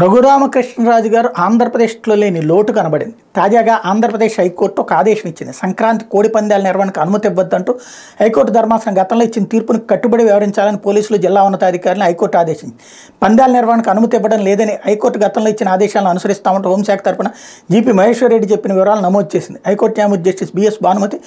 రఘురామకృష్ణరాజు గారు ఆంధ్రప్రదేశ్లో లేని లోటు కనబడింది. తాజాగా ఆంధ్రప్రదేశ్ హైకోర్టు ఒక ఆదేశం ఇచ్చింది. సంక్రాంతి కోడి పందాల నిర్వహణకు అనుమతి ఇవ్వద్దంటూ హైకోర్టు ధర్మాసనం గతంలో ఇచ్చిన తీర్పును కట్టుబడి వ్యవహరించాలని పోలీసులు, జిల్లా ఉన్నతాధికారులను హైకోర్టు ఆదేశించింది. పందాల నిర్వహణకు అనుమతి ఇవ్వడం లేదని హైకోర్టు గతంలో ఇచ్చిన ఆదేశాలను అనుసరిస్తామంటూ హోంశాఖ తరపున జీపీ మహేశ్వర్ రెడ్డి చెప్పిన వివరాలు నమోదు చేసింది. హైకోర్టు న్యాయమూర్తి జస్టిస్ బిఎస్ భానుమతి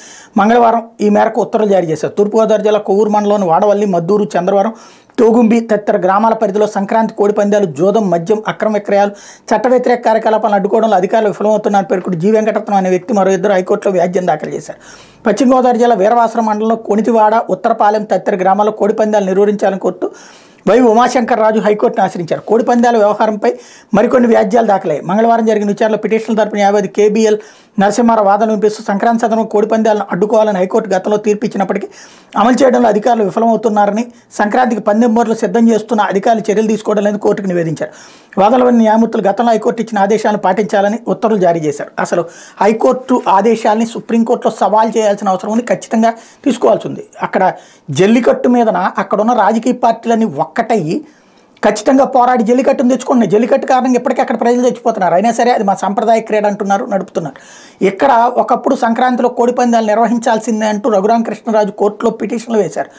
మంగళవారం ఈ మేరకు ఉత్తర్వులు జారీ చేశారు. తూర్పుగోదావరి జిల్లా కొవ్వూరు మండలంలోని వాడవల్లి, మద్దూరు, చంద్రవరం, తోగుంబి తదితర గ్రామాల పరిధిలో సంక్రాంతి కోడి పందాలు, జోదం, మద్యం, అక్రమ విక్రయాలు, చట్ట వ్యతిరేక కార్యకలాపాలను అడ్డుకోవడంలో అధికారులు విఫలమవుతున్నారని పేర్కొంటూ జి వెంకటరత్నం అనే వ్యక్తి మరో ఇద్దరు హైకోర్టులో వ్యాజ్యం దాఖలు చేశారు. పశ్చిమ గోదావరి జిల్లా వీరవాసరం మండలంలో కొణితివాడ, ఉత్తరపాలెం తదితర గ్రామాల్లో కోడి పందాలు నిర్వహించాలని కోరుతూ వై ఉమాశంకర్ రాజు హైకోర్టును ఆశ్రయించారు. కోడి పందాల వ్యవహారంపై మరికొన్ని వ్యాజ్యాలు దాఖలయ్యాయి. మంగళవారం జరిగిన విచారణలో పిటిషన్ల తరపున న్యాయవాది కేబీఎల్ నరసింహారావు వాదనలు వినిపిస్తూ సంక్రాంతి సందర్భంగా కోడి పందాలను అడ్డుకోవాలని హైకోర్టు గతంలో తీర్పు ఇచ్చినప్పటికీ అమలు చేయడంలో అధికారులు విఫలమవుతున్నారని, సంక్రాంతికి పందెం బోర్డులు సిద్ధం చేస్తున్న అధికారులు చర్యలు తీసుకోవడం లేదని కోర్టుకు నివేదించారు. వాదనలోని న్యాయమూర్తులు గతంలో హైకోర్టు ఇచ్చిన ఆదేశాలను పాటించాలని ఉత్తర్వులు జారీ చేశారు. అసలు హైకోర్టు ఆదేశాలని సుప్రీంకోర్టులో సవాల్ చేయాల్సిన అవసరం ఉంది, ఖచ్చితంగా తీసుకోవాల్సి ఉంది. అక్కడ జల్లికట్టు మీదన అక్కడున్న రాజకీయ పార్టీలన్నీ ఒక్కటయ్యి ఖచ్చితంగా పోరాడి జల్లికట్టును తెచ్చుకుంటున్నాయి. జల్లికట్టు కారణంగా ఇప్పటికీ అక్కడ ప్రజలు చచ్చిపోతున్నారు. అయినా సరే అది మా సంప్రదాయ క్రీడ అంటున్నారు, నడుపుతున్నారు. ఇక్కడ ఒకప్పుడు సంక్రాంతిలో కోడి పందాలు నిర్వహించాల్సిందే అంటూ రఘురామకృష్ణరాజు కోర్టులో పిటిషన్లు వేశారు.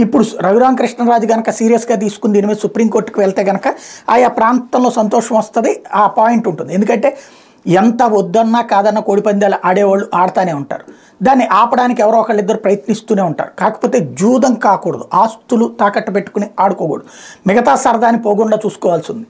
ఇప్పుడు రఘురామకృష్ణరాజు కనుక సీరియస్గా తీసుకుని దీని మీద సుప్రీంకోర్టుకు వెళ్తే కనుక ఆయా ప్రాంతంలో సంతోషం వస్తుంది, ఆ పాయింట్ ఉంటుంది. ఎందుకంటే ఎంత వద్దన్నా కాదన్నా కోడి పందాలు ఆడేవాళ్ళు ఆడుతూనే ఉంటారు. దాన్ని ఆపడానికి ఎవరో ఒకళ్ళిద్దరు ప్రయత్నిస్తూనే ఉంటారు. కాకపోతే జూదం కాకూడదు, ఆస్తులు తాకట్టు పెట్టుకుని ఆడుకోకూడదు, మిగతా సరదాని పోకుండా చూసుకోవాల్సి ఉంది.